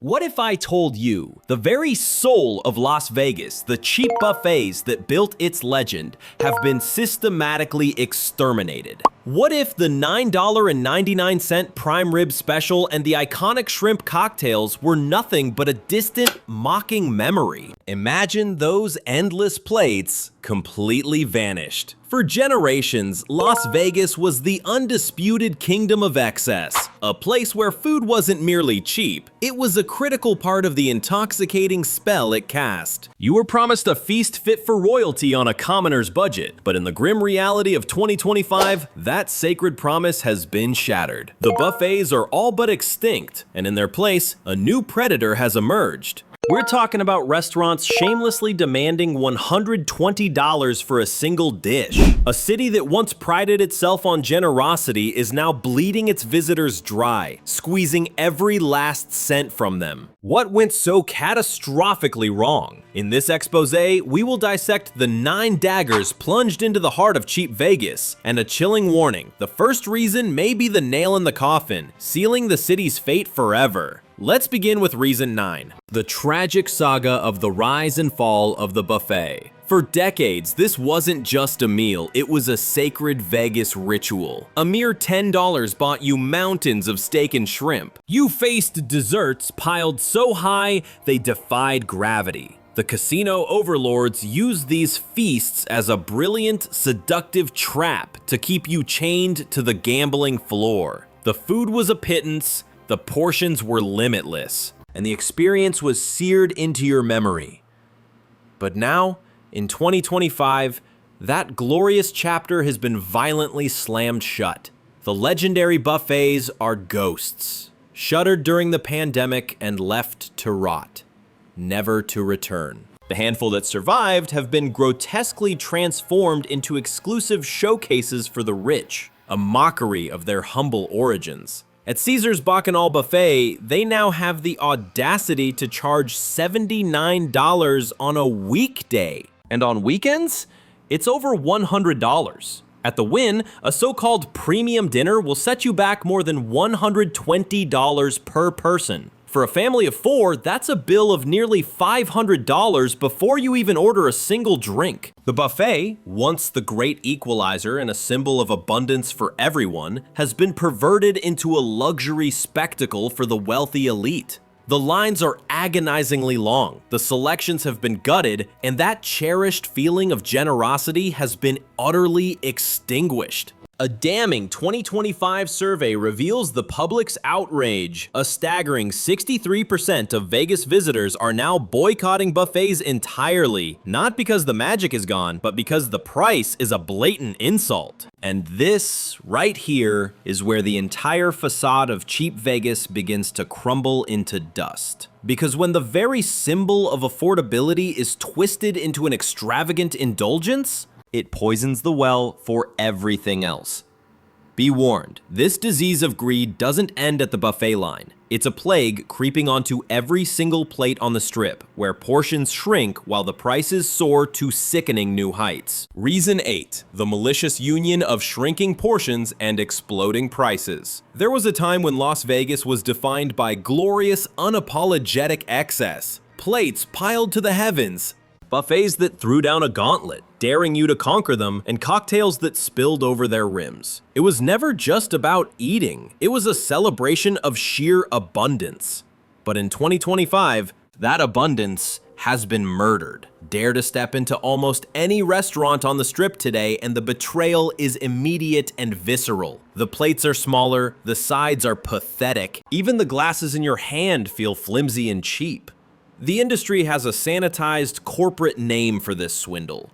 What if I told you the very soul of Las Vegas, the cheap buffets that built its legend, have been systematically exterminated? What if the $9.99 prime rib special and the iconic shrimp cocktails were nothing but a distant, mocking memory? Imagine those endless plates completely vanished. For generations, Las Vegas was the undisputed kingdom of excess, a place where food wasn't merely cheap, it was a critical part of the intoxicating spell it cast. You were promised a feast fit for royalty on a commoner's budget, but in the grim reality of 2025, that sacred promise has been shattered. The buffets are all but extinct, and in their place, a new predator has emerged. We're talking about restaurants shamelessly demanding $120 for a single dish. A city that once prided itself on generosity is now bleeding its visitors dry, squeezing every last cent from them. What went so catastrophically wrong? In this expose, we will dissect the 9 daggers plunged into the heart of cheap Vegas, and a chilling warning: the first reason may be the nail in the coffin, sealing the city's fate forever. Let's begin with reason 9. The tragic saga of the rise and fall of the buffet. For decades, this wasn't just a meal, it was a sacred Vegas ritual. A mere $10 bought you mountains of steak and shrimp. You faced desserts piled so high they defied gravity. The casino overlords used these feasts as a brilliant, seductive trap to keep you chained to the gambling floor. The food was a pittance, the portions were limitless, and the experience was seared into your memory. But now, in 2025, that glorious chapter has been violently slammed shut. The legendary buffets are ghosts, shuttered during the pandemic and left to rot, never to return. The handful that survived have been grotesquely transformed into exclusive showcases for the rich, a mockery of their humble origins. At Caesar's Bacchanal Buffet, they now have the audacity to charge $79 on a weekday. And on weekends, it's over $100. At the Wynn, a so-called premium dinner will set you back more than $120 per person. For a family of 4, that's a bill of nearly $500 before you even order a single drink. The buffet, once the great equalizer and a symbol of abundance for everyone, has been perverted into a luxury spectacle for the wealthy elite. The lines are agonizingly long, the selections have been gutted, and that cherished feeling of generosity has been utterly extinguished. A damning 2025 survey reveals the public's outrage. A staggering 63% of Vegas visitors are now boycotting buffets entirely, not because the magic is gone, but because the price is a blatant insult. And this, right here, is where the entire facade of cheap Vegas begins to crumble into dust. Because when the very symbol of affordability is twisted into an extravagant indulgence, it poisons the well for everything else. Be warned, this disease of greed doesn't end at the buffet line. It's a plague creeping onto every single plate on the strip, where portions shrink while the prices soar to sickening new heights. Reason 8, the malicious union of shrinking portions and exploding prices. There was a time when Las Vegas was defined by glorious, unapologetic excess. Plates piled to the heavens, buffets that threw down a gauntlet, daring you to conquer them, and cocktails that spilled over their rims. It was never just about eating. It was a celebration of sheer abundance. But in 2025, that abundance has been murdered. Dare to step into almost any restaurant on the strip today, and the betrayal is immediate and visceral. The plates are smaller, the sides are pathetic, even the glasses in your hand feel flimsy and cheap. The industry has a sanitized corporate name for this swindle: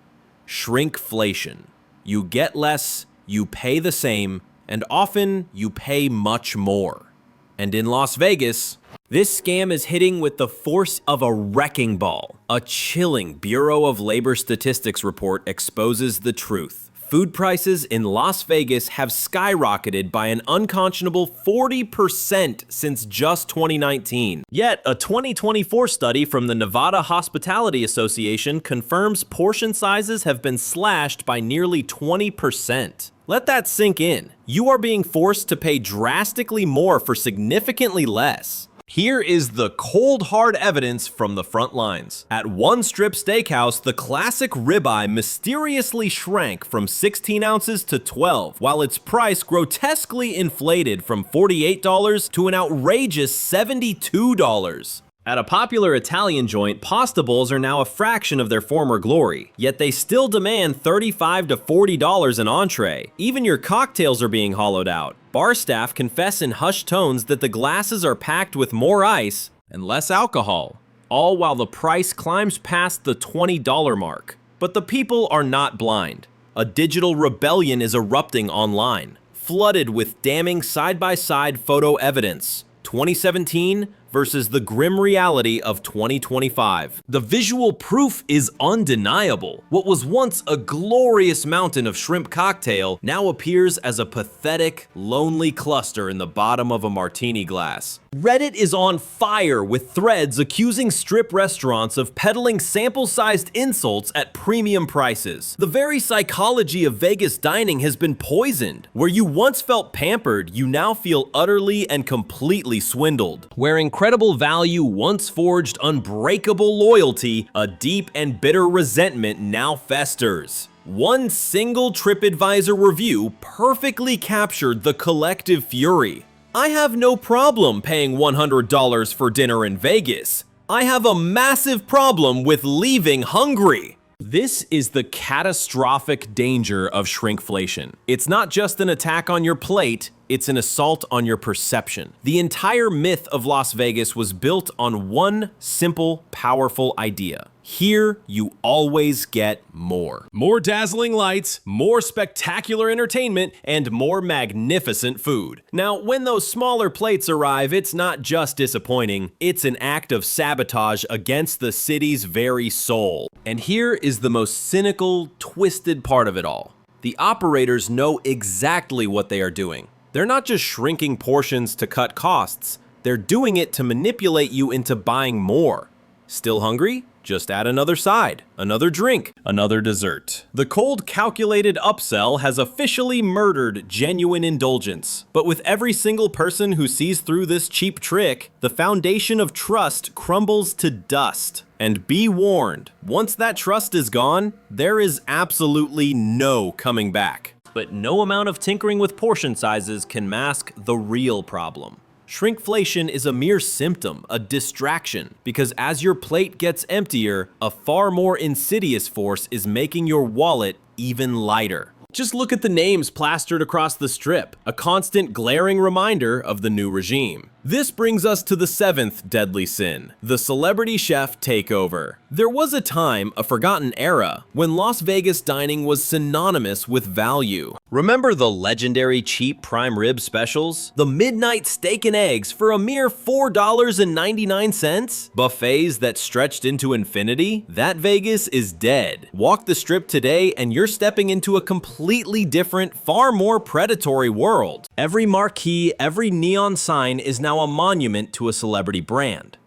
shrinkflation. You get less, you pay the same, and often you pay much more. And in Las Vegas, this scam is hitting with the force of a wrecking ball. A chilling Bureau of Labor Statistics report exposes the truth. Food prices in Las Vegas have skyrocketed by an unconscionable 40% since just 2019. Yet, a 2024 study from the Nevada Hospitality Association confirms portion sizes have been slashed by nearly 20%. Let that sink in. You are being forced to pay drastically more for significantly less. Here is the cold hard evidence from the front lines. At one strip steakhouse, the classic ribeye mysteriously shrank from 16 ounces to 12, while its price grotesquely inflated from $48 to an outrageous $72. At a popular Italian joint, pasta bowls are now a fraction of their former glory, yet they still demand $35 to $40 an entree. Even your cocktails are being hollowed out. Bar staff confess in hushed tones that the glasses are packed with more ice and less alcohol, all while the price climbs past the $20 mark. But the people are not blind. A digital rebellion is erupting online, flooded with damning side-by-side photo evidence. 2017 versus the grim reality of 2025. The visual proof is undeniable. What was once a glorious mountain of shrimp cocktail now appears as a pathetic, lonely cluster in the bottom of a martini glass. Reddit is on fire with threads accusing strip restaurants of peddling sample-sized insults at premium prices. The very psychology of Vegas dining has been poisoned. Where you once felt pampered, you now feel utterly and completely swindled. Where incredible value once forged unbreakable loyalty, a deep and bitter resentment now festers. One single TripAdvisor review perfectly captured the collective fury. I have no problem paying $100 for dinner in Vegas. I have a massive problem with leaving hungry. This is the catastrophic danger of shrinkflation. It's not just an attack on your plate, it's an assault on your perception. The entire myth of Las Vegas was built on one simple, powerful idea. Here, you always get more. More dazzling lights, more spectacular entertainment, and more magnificent food. Now, when those smaller plates arrive, it's not just disappointing, it's an act of sabotage against the city's very soul. And here is the most cynical, twisted part of it all. The operators know exactly what they are doing. They're not just shrinking portions to cut costs, they're doing it to manipulate you into buying more. Still hungry? Just add another side, another drink, another dessert. The cold, calculated upsell has officially murdered genuine indulgence. But with every single person who sees through this cheap trick, the foundation of trust crumbles to dust. And be warned, once that trust is gone, there is absolutely no coming back. But no amount of tinkering with portion sizes can mask the real problem. Shrinkflation is a mere symptom, a distraction, because as your plate gets emptier, a far more insidious force is making your wallet even lighter. Just look at the names plastered across the strip, a constant glaring reminder of the new regime. This brings us to the seventh deadly sin, the celebrity chef takeover. There was a time, a forgotten era, when Las Vegas dining was synonymous with value. Remember the legendary cheap prime rib specials? The midnight steak and eggs for a mere $4.99? Buffets that stretched into infinity? That Vegas is dead. Walk the strip today and you're stepping into a completely different, far more predatory world. Every marquee, every neon sign is now a monument to a celebrity brand.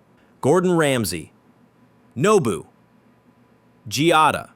Gordon Ramsay, Nobu, Giada,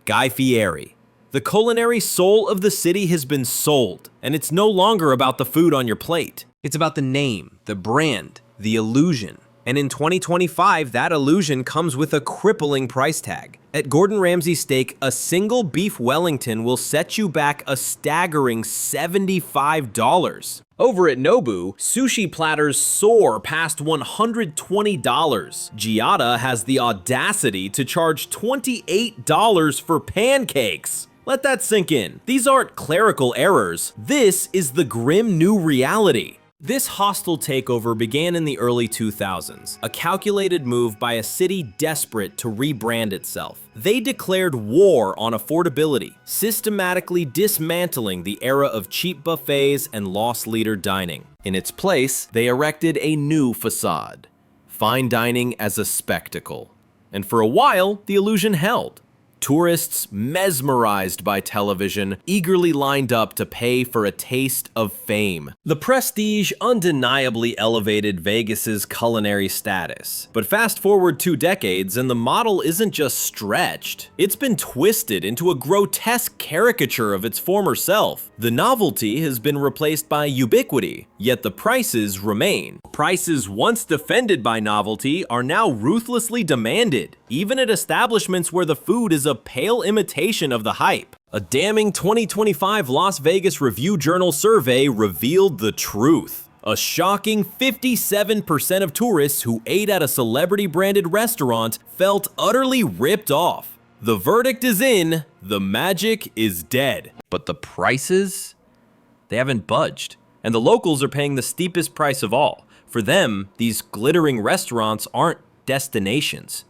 Guy Fieri. The culinary soul of the city has been sold, and it's no longer about the food on your plate. It's about the name, the brand, the illusion. And in 2025, that illusion comes with a crippling price tag. At Gordon Ramsay Steak, a single beef Wellington will set you back a staggering $75. Over at Nobu, sushi platters soar past $120. Giada has the audacity to charge $28 for pancakes. Let that sink in. These aren't clerical errors. This is the grim new reality. This hostile takeover began in the early 2000s, a calculated move by a city desperate to rebrand itself. They declared war on affordability, systematically dismantling the era of cheap buffets and loss leader dining. In its place, they erected a new facade, fine dining as a spectacle. And for a while, the illusion held. Tourists, mesmerized by television, eagerly lined up to pay for a taste of fame. The prestige undeniably elevated Vegas's culinary status. But fast forward 2 decades and the model isn't just stretched, it's been twisted into a grotesque caricature of its former self. The novelty has been replaced by ubiquity, yet the prices remain. Prices once defended by novelty are now ruthlessly demanded, even at establishments where the food is a pale imitation of the hype. A damning 2025 Las Vegas Review-Journal survey revealed the truth. A shocking 57% of tourists who ate at a celebrity-branded restaurant felt utterly ripped off. The verdict is in, the magic is dead. But the prices? They haven't budged. And the locals are paying the steepest price of all. For them, these glittering restaurants aren't destinations.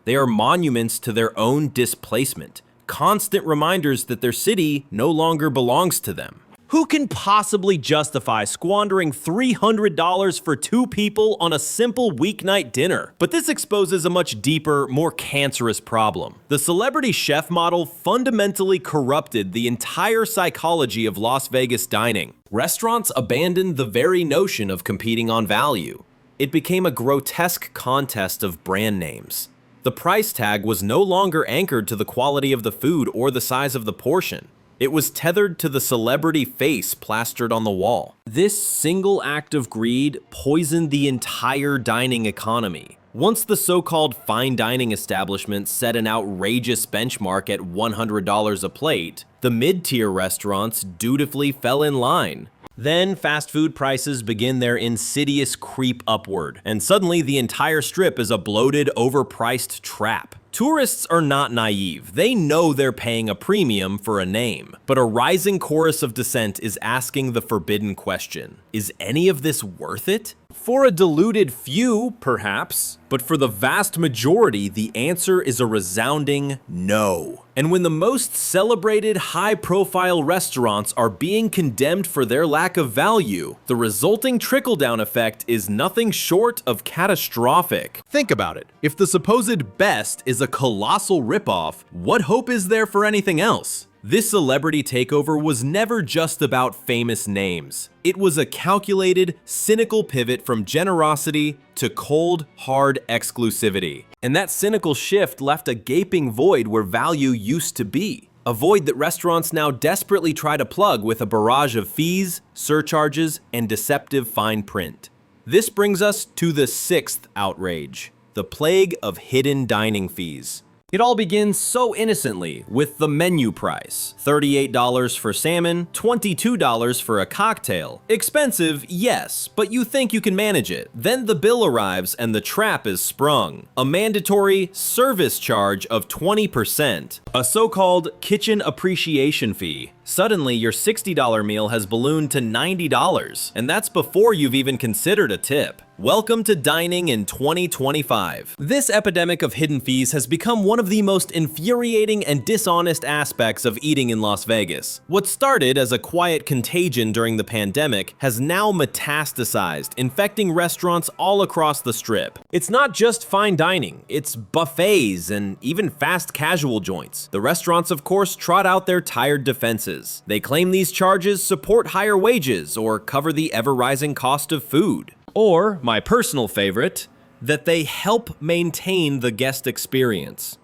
They are monuments to their own displacement, constant reminders that their city no longer belongs to them. Who can possibly justify squandering $300 for 2 people on a simple weeknight dinner? But this exposes a much deeper, more cancerous problem. The celebrity chef model fundamentally corrupted the entire psychology of Las Vegas dining. Restaurants abandoned the very notion of competing on value. It became a grotesque contest of brand names. The price tag was no longer anchored to the quality of the food or the size of the portion. It was tethered to the celebrity face plastered on the wall. This single act of greed poisoned the entire dining economy. Once the so-called fine dining establishments set an outrageous benchmark at $100 a plate, the mid-tier restaurants dutifully fell in line. Then fast food prices begin their insidious creep upward, and suddenly the entire strip is a bloated, overpriced trap. Tourists are not naive. They know they're paying a premium for a name. But a rising chorus of dissent is asking the forbidden question: is any of this worth it? For a deluded few, perhaps, but for the vast majority, the answer is a resounding no. And when the most celebrated, high-profile restaurants are being condemned for their lack of value, the resulting trickle-down effect is nothing short of catastrophic. Think about it. If the supposed best is a colossal ripoff, what hope is there for anything else? This celebrity takeover was never just about famous names. It was a calculated, cynical pivot from generosity to cold, hard exclusivity. And that cynical shift left a gaping void where value used to be. A void that restaurants now desperately try to plug with a barrage of fees, surcharges, and deceptive fine print. This brings us to the 6th outrage: the plague of hidden dining fees. It all begins so innocently with the menu price. $38 for salmon, $22 for a cocktail. Expensive, yes, but you think you can manage it. Then the bill arrives and the trap is sprung. A mandatory service charge of 20%. A so-called kitchen appreciation fee. Suddenly, your $60 meal has ballooned to $90, and that's before you've even considered a tip. Welcome to dining in 2025. This epidemic of hidden fees has become one of the most infuriating and dishonest aspects of eating in Las Vegas. What started as a quiet contagion during the pandemic has now metastasized, infecting restaurants all across the Strip. It's not just fine dining, it's buffets and even fast casual joints. The restaurants, of course, trot out their tired defenses. They claim these charges support higher wages or cover the ever-rising cost of food. Or, my personal favorite, that they help maintain the guest experience.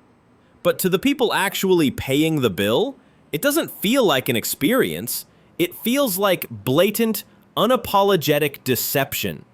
But to the people actually paying the bill, it doesn't feel like an experience. It feels like blatant, unapologetic deception,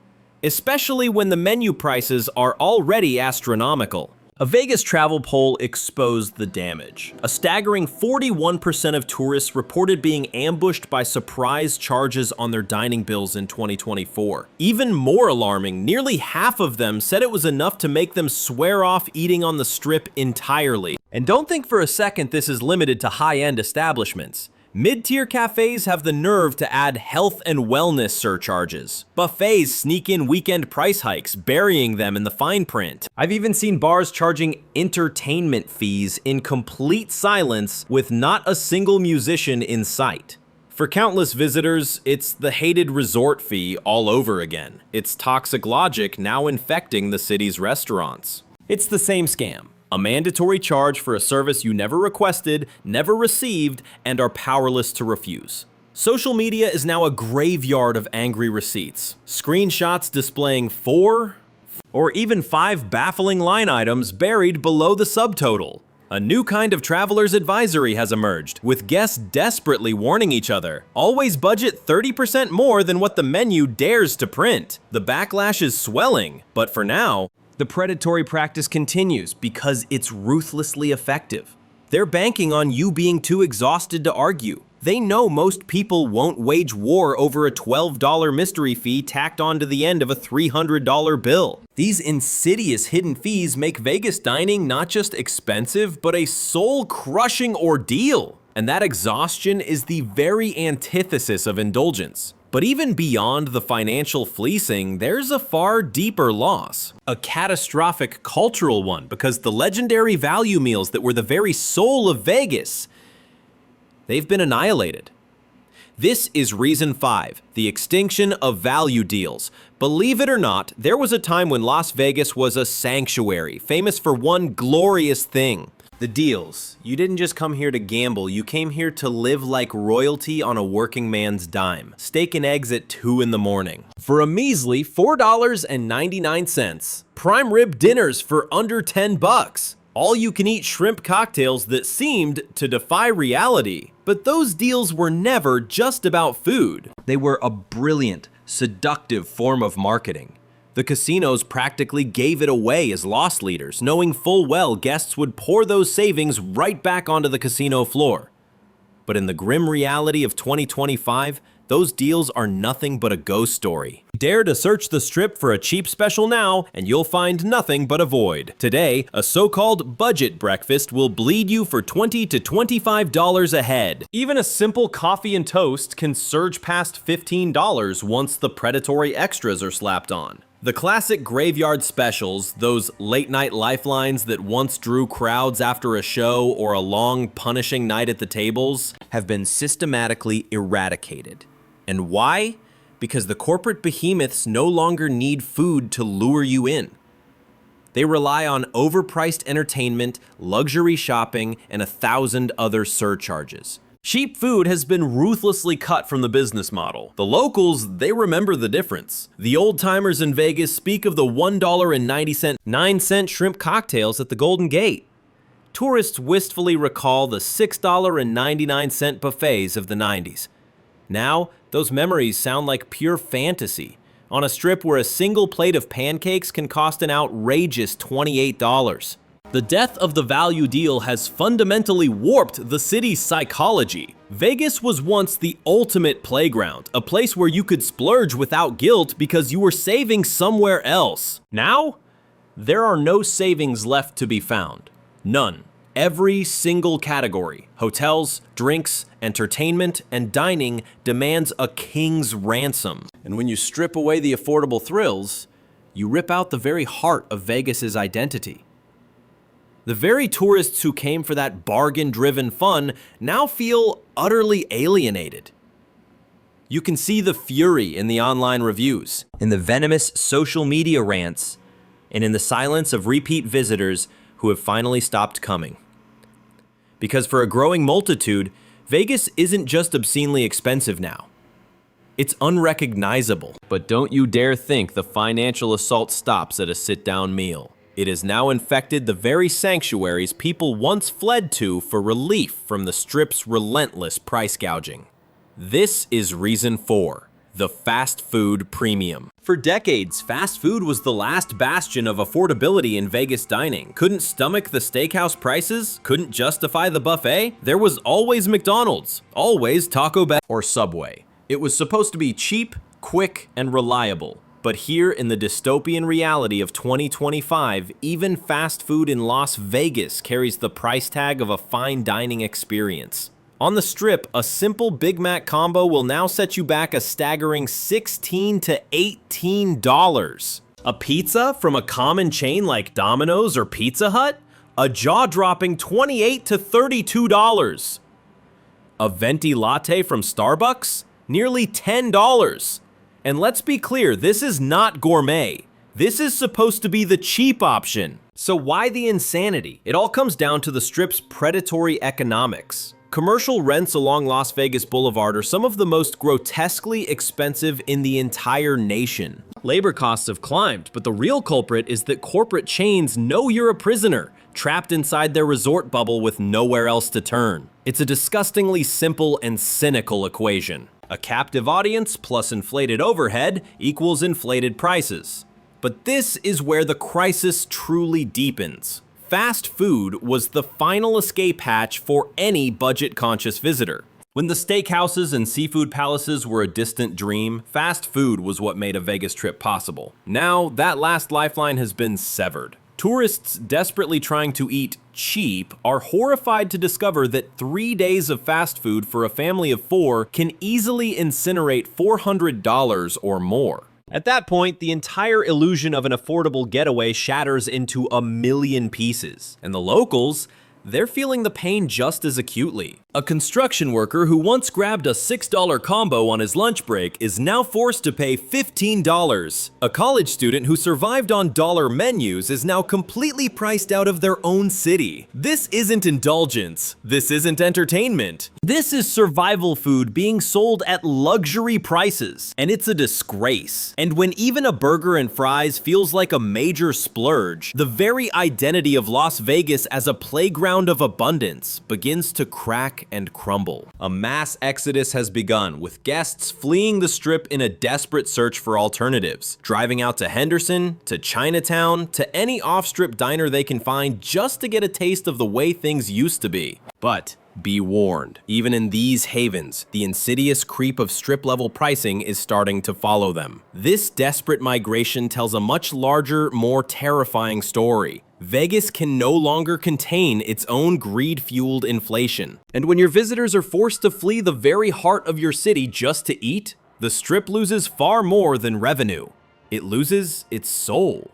especially when the menu prices are already astronomical. A Vegas travel poll exposed the damage. A staggering 41% of tourists reported being ambushed by surprise charges on their dining bills in 2024. Even more alarming, nearly half of them said it was enough to make them swear off eating on the Strip entirely. And don't think for a second this is limited to high-end establishments. Mid-tier cafes have the nerve to add health and wellness surcharges. Buffets sneak in weekend price hikes, burying them in the fine print. I've even seen bars charging entertainment fees in complete silence with not a single musician in sight. For countless visitors, it's the hated resort fee all over again. It's toxic logic now infecting the city's restaurants. It's the same scam. a mandatory charge for a service you never requested, never received, and are powerless to refuse. Social media is now a graveyard of angry receipts. Screenshots displaying 4 or even 5 baffling line items buried below the subtotal. A new kind of traveler's advisory has emerged, with guests desperately warning each other. Always budget 30% more than what the menu dares to print. The backlash is swelling, but for now, the predatory practice continues because it's ruthlessly effective. They're banking on you being too exhausted to argue. They know most people won't wage war over a $12 mystery fee tacked onto the end of a $300 bill. These insidious hidden fees make Vegas dining not just expensive, but a soul-crushing ordeal. And that exhaustion is the very antithesis of indulgence. But even beyond the financial fleecing, there's a far deeper loss. A catastrophic cultural one, because the legendary value meals that were the very soul of Vegas, they've been annihilated. This is reason 5, the extinction of value deals. Believe it or not, there was a time when Las Vegas was a sanctuary, famous for one glorious thing. The deals. You didn't just come here to gamble, you came here to live like royalty on a working man's dime. Steak and eggs at 2 in the morning. For a measly $4.99. Prime rib dinners for under $10. All-you-can-eat shrimp cocktails that seemed to defy reality. But those deals were never just about food. They were a brilliant, seductive form of marketing. The casinos practically gave it away as loss leaders, knowing full well guests would pour those savings right back onto the casino floor. But in the grim reality of 2025, those deals are nothing but a ghost story. Dare to search the Strip for a cheap special now, and you'll find nothing but a void. Today, a so-called budget breakfast will bleed you for $20 to $25 a head. Even a simple coffee and toast can surge past $15 once the predatory extras are slapped on. The classic graveyard specials, those late-night lifelines that once drew crowds after a show or a long, punishing night at the tables, have been systematically eradicated. And why? Because the corporate behemoths no longer need food to lure you in. They rely on overpriced entertainment, luxury shopping, and 1,000 other surcharges. Cheap food has been ruthlessly cut from the business model. The locals, they remember the difference. The old-timers in Vegas speak of the $1.90, 9-cent shrimp cocktails at the Golden Gate. Tourists wistfully recall the $6.99 buffets of the 90s. Now, those memories sound like pure fantasy, on a strip where a single plate of pancakes can cost an outrageous $28. The death of the value deal has fundamentally warped the city's psychology. Vegas was once the ultimate playground, a place where you could splurge without guilt because you were saving somewhere else. Now, there are no savings left to be found. None. Every single category, hotels, drinks, entertainment, and dining, demands a king's ransom. And when you strip away the affordable thrills, you rip out the very heart of Vegas's identity. The very tourists who came for that bargain-driven fun now feel utterly alienated. You can see the fury in the online reviews, in the venomous social media rants, and in the silence of repeat visitors who have finally stopped coming. Because for a growing multitude, Vegas isn't just obscenely expensive now. It's unrecognizable. But don't you dare think the financial assault stops at a sit-down meal. It has now infected the very sanctuaries people once fled to for relief from the Strip's relentless price gouging. This is reason 4, the fast food premium. For decades, fast food was the last bastion of affordability in Vegas dining. Couldn't stomach the steakhouse prices? Couldn't justify the buffet? There was always McDonald's, always Taco Bell or Subway. It was supposed to be cheap, quick, and reliable. But here in the dystopian reality of 2025, even fast food in Las Vegas carries the price tag of a fine dining experience. On the Strip, a simple Big Mac combo will now set you back a staggering $16 to $18. A pizza from a common chain like Domino's or Pizza Hut? A jaw-dropping $28 to $32. A venti latte from Starbucks? Nearly $10. And let's be clear, this is not gourmet. This is supposed to be the cheap option. So why the insanity? It all comes down to the Strip's predatory economics. Commercial rents along Las Vegas Boulevard are some of the most grotesquely expensive in the entire nation. Labor costs have climbed, but the real culprit is that corporate chains know you're a prisoner, trapped inside their resort bubble with nowhere else to turn. It's a disgustingly simple and cynical equation. A captive audience plus inflated overhead equals inflated prices. But this is where the crisis truly deepens. Fast food was the final escape hatch for any budget-conscious visitor. When the steakhouses and seafood palaces were a distant dream, fast food was what made a Vegas trip possible. Now, that last lifeline has been severed. Tourists desperately trying to eat cheap are horrified to discover that 3 days of fast food for a family of 4 can easily incinerate $400 or more. At that point, the entire illusion of an affordable getaway shatters into a million pieces. And the locals, they're feeling the pain just as acutely. A construction worker who once grabbed a $6 combo on his lunch break is now forced to pay $15. A college student who survived on dollar menus is now completely priced out of their own city. This isn't indulgence. This isn't entertainment. This is survival food being sold at luxury prices, and it's a disgrace. And when even a burger and fries feels like a major splurge, the very identity of Las Vegas as a playground of abundance begins to crack and crumble. A mass exodus has begun, with guests fleeing the Strip in a desperate search for alternatives, driving out to Henderson, to Chinatown, to any off-strip diner they can find just to get a taste of the way things used to be. But be warned, even in these havens, the insidious creep of strip-level pricing is starting to follow them. This desperate migration tells a much larger, more terrifying story. Vegas can no longer contain its own greed-fueled inflation. And when your visitors are forced to flee the very heart of your city just to eat, the Strip loses far more than revenue. It loses its soul.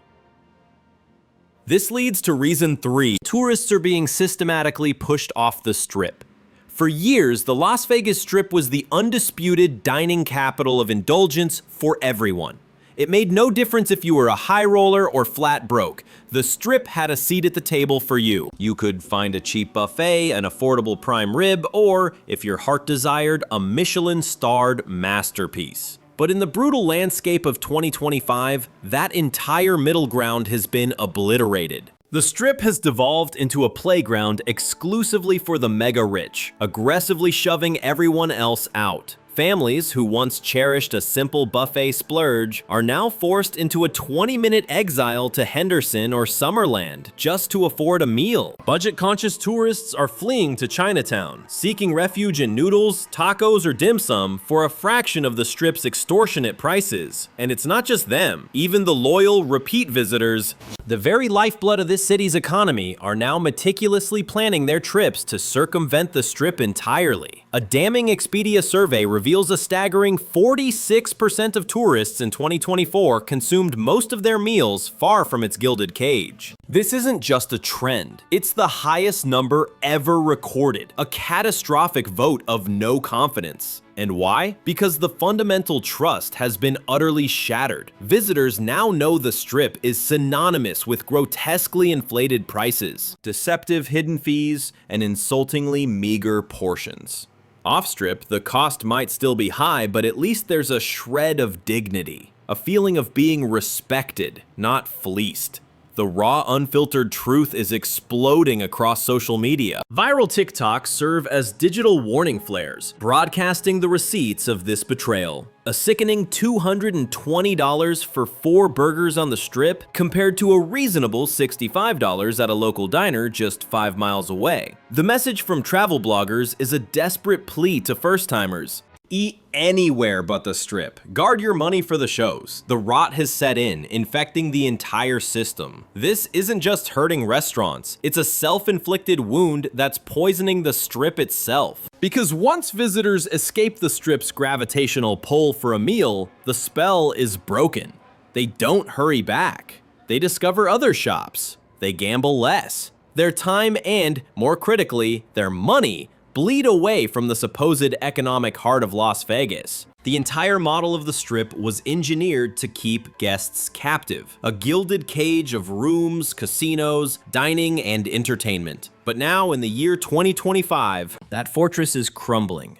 This leads to reason 3. Tourists are being systematically pushed off the Strip. For years, the Las Vegas Strip was the undisputed dining capital of indulgence for everyone. It made no difference if you were a high roller or flat broke. The Strip had a seat at the table for you. You could find a cheap buffet, an affordable prime rib, or, if your heart desired, a Michelin-starred masterpiece. But in the brutal landscape of 2025, that entire middle ground has been obliterated. The Strip has devolved into a playground exclusively for the mega-rich, aggressively shoving everyone else out. Families who once cherished a simple buffet splurge are now forced into a 20-minute exile to Henderson or Summerland just to afford a meal. Budget-conscious tourists are fleeing to Chinatown, seeking refuge in noodles, tacos, or dim sum for a fraction of the Strip's extortionate prices. And it's not just them. Even the loyal, repeat visitors, the very lifeblood of this city's economy, are now meticulously planning their trips to circumvent the Strip entirely. A damning Expedia survey reveals a staggering 46% of tourists in 2024 consumed most of their meals far from its gilded cage. This isn't just a trend, it's the highest number ever recorded, a catastrophic vote of no confidence. And why? Because the fundamental trust has been utterly shattered. Visitors now know the Strip is synonymous with grotesquely inflated prices, deceptive hidden fees, and insultingly meager portions. Off-strip, the cost might still be high, but at least there's a shred of dignity, a feeling of being respected, not fleeced. The raw, unfiltered truth is exploding across social media. Viral TikToks serve as digital warning flares, broadcasting the receipts of this betrayal. A sickening $220 for 4 burgers on the Strip compared to a reasonable $65 at a local diner just 5 miles away. The message from travel bloggers is a desperate plea to first-timers. Eat anywhere but the Strip. Guard your money for the shows. The rot has set in, infecting the entire system. This isn't just hurting restaurants. It's a self-inflicted wound that's poisoning the Strip itself. Because once visitors escape the Strip's gravitational pull for a meal, the spell is broken. They don't hurry back. They discover other shops. They gamble less. Their time and, more critically, their money bleed away from the supposed economic heart of Las Vegas. The entire model of the Strip was engineered to keep guests captive, a gilded cage of rooms, casinos, dining, and entertainment. But now, in the year 2025, that fortress is crumbling.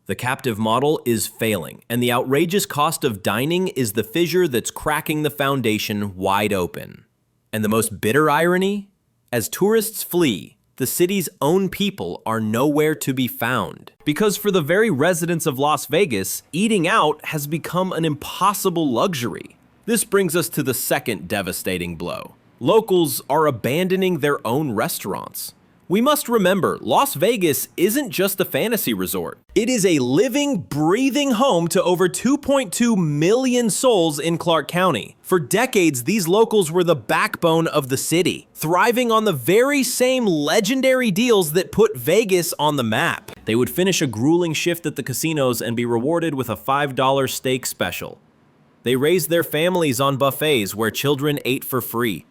The captive model is failing, and the outrageous cost of dining is the fissure that's cracking the foundation wide open. And the most bitter irony? As tourists flee, the city's own people are nowhere to be found. Because for the very residents of Las Vegas, eating out has become an impossible luxury. This brings us to the second devastating blow. Locals are abandoning their own restaurants. We must remember, Las Vegas isn't just a fantasy resort. It is a living, breathing home to over 2.2 million souls in Clark County. For decades, these locals were the backbone of the city, thriving on the very same legendary deals that put Vegas on the map. They would finish a grueling shift at the casinos and be rewarded with a $5 steak special. They raised their families on buffets where children ate for free.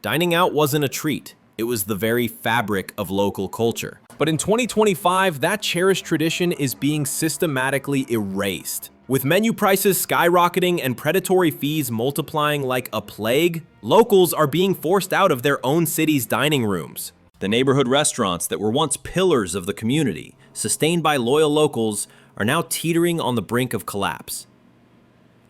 Dining out wasn't a treat. It was the very fabric of local culture. But in 2025, that cherished tradition is being systematically erased. With menu prices skyrocketing and predatory fees multiplying like a plague, locals are being forced out of their own city's dining rooms. The neighborhood restaurants that were once pillars of the community, sustained by loyal locals, are now teetering on the brink of collapse.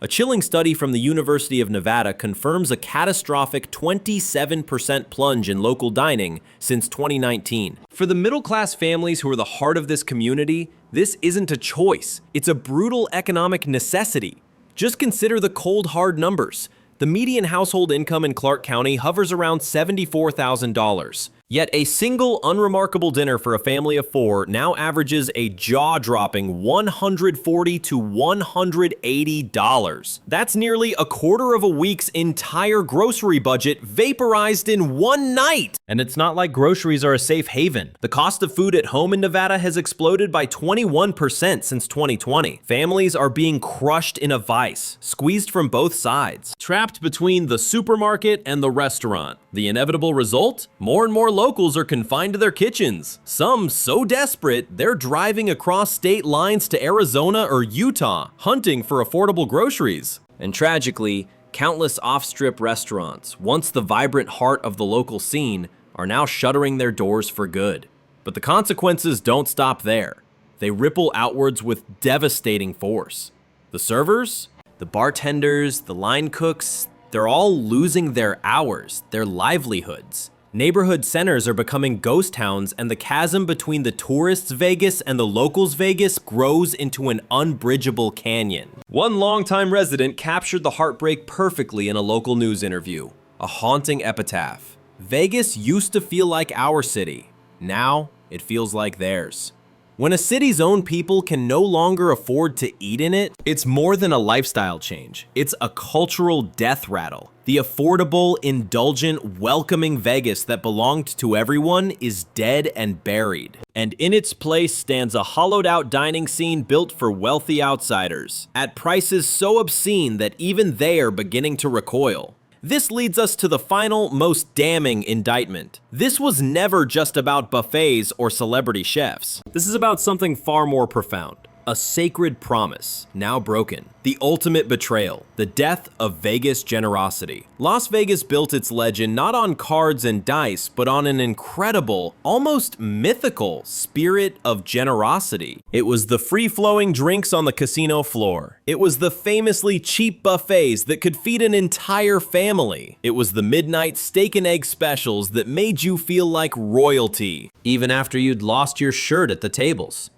A chilling study from the University of Nevada confirms a catastrophic 27% plunge in local dining since 2019. For the middle-class families who are the heart of this community, this isn't a choice. It's a brutal economic necessity. Just consider the cold, hard numbers. The median household income in Clark County hovers around $74,000. Yet a single unremarkable dinner for a family of 4 now averages a jaw-dropping $140 to $180. That's nearly a quarter of a week's entire grocery budget vaporized in one night. And it's not like groceries are a safe haven. The cost of food at home in Nevada has exploded by 21% since 2020. Families are being crushed in a vice, squeezed from both sides, trapped between the supermarket and the restaurant. The inevitable result? More and more locals are confined to their kitchens. Some so desperate, they're driving across state lines to Arizona or Utah, hunting for affordable groceries. And tragically, countless off-strip restaurants, once the vibrant heart of the local scene, are now shuttering their doors for good. But the consequences don't stop there. They ripple outwards with devastating force. The servers, the bartenders, the line cooks, they're all losing their hours, their livelihoods. Neighborhood centers are becoming ghost towns, and the chasm between the tourists' Vegas and the locals' Vegas grows into an unbridgeable canyon. One longtime resident captured the heartbreak perfectly in a local news interview. A haunting epitaph. Vegas used to feel like our city. Now, it feels like theirs. When a city's own people can no longer afford to eat in it, it's more than a lifestyle change. It's a cultural death rattle. The affordable, indulgent, welcoming Vegas that belonged to everyone is dead and buried. And in its place stands a hollowed-out dining scene built for wealthy outsiders, at prices so obscene that even they are beginning to recoil. This leads us to the final, most damning indictment. This was never just about buffets or celebrity chefs. This is about something far more profound. A sacred promise, now broken. The ultimate betrayal, the death of Vegas generosity. Las Vegas built its legend not on cards and dice, but on an incredible, almost mythical spirit of generosity. It was the free-flowing drinks on the casino floor. It was the famously cheap buffets that could feed an entire family. It was the midnight steak and egg specials that made you feel like royalty, even after you'd lost your shirt at the tables.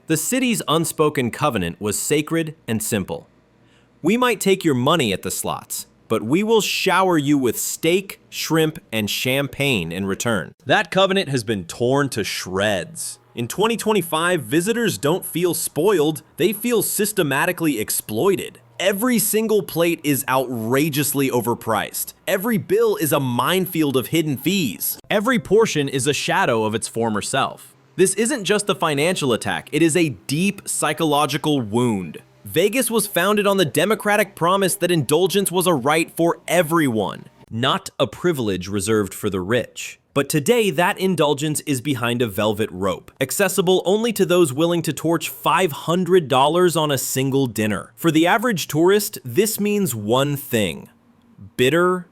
The city's unspoken covenant was sacred and simple. We might take your money at the slots, but we will shower you with steak, shrimp, and champagne in return. That covenant has been torn to shreds. In 2025, visitors don't feel spoiled, they feel systematically exploited. Every single plate is outrageously overpriced. Every bill is a minefield of hidden fees. Every portion is a shadow of its former self. This isn't just a financial attack, it is a deep psychological wound. Vegas was founded on the democratic promise that indulgence was a right for everyone, not a privilege reserved for the rich. But today, that indulgence is behind a velvet rope, accessible only to those willing to torch $500 on a single dinner. For the average tourist, this means one thing: bitter,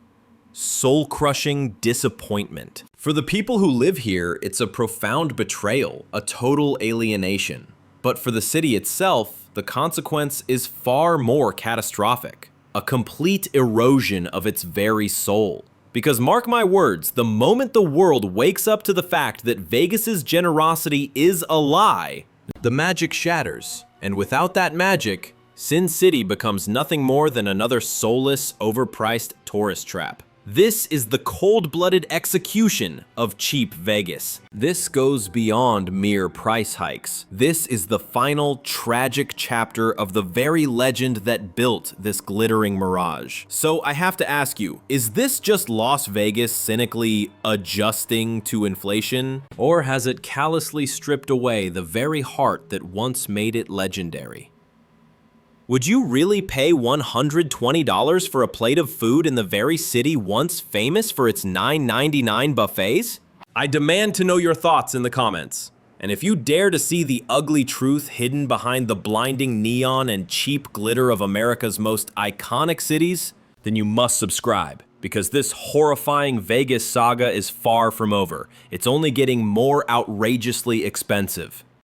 soul-crushing disappointment. For the people who live here, it's a profound betrayal, a total alienation. But for the city itself, the consequence is far more catastrophic: a complete erosion of its very soul. Because mark my words, the moment the world wakes up to the fact that Vegas's generosity is a lie, the magic shatters. And without that magic, Sin City becomes nothing more than another soulless, overpriced tourist trap. This is the cold-blooded execution of cheap Vegas. This goes beyond mere price hikes. This is the final tragic chapter of the very legend that built this glittering mirage. So I have to ask you, is this just Las Vegas cynically adjusting to inflation? Or has it callously stripped away the very heart that once made it legendary? Would you really pay $120 for a plate of food in the very city once famous for its $9.99 buffets? I demand to know your thoughts in the comments. And if you dare to see the ugly truth hidden behind the blinding neon and cheap glitter of America's most iconic cities, then you must subscribe, because this horrifying Vegas saga is far from over. It's only getting more outrageously expensive.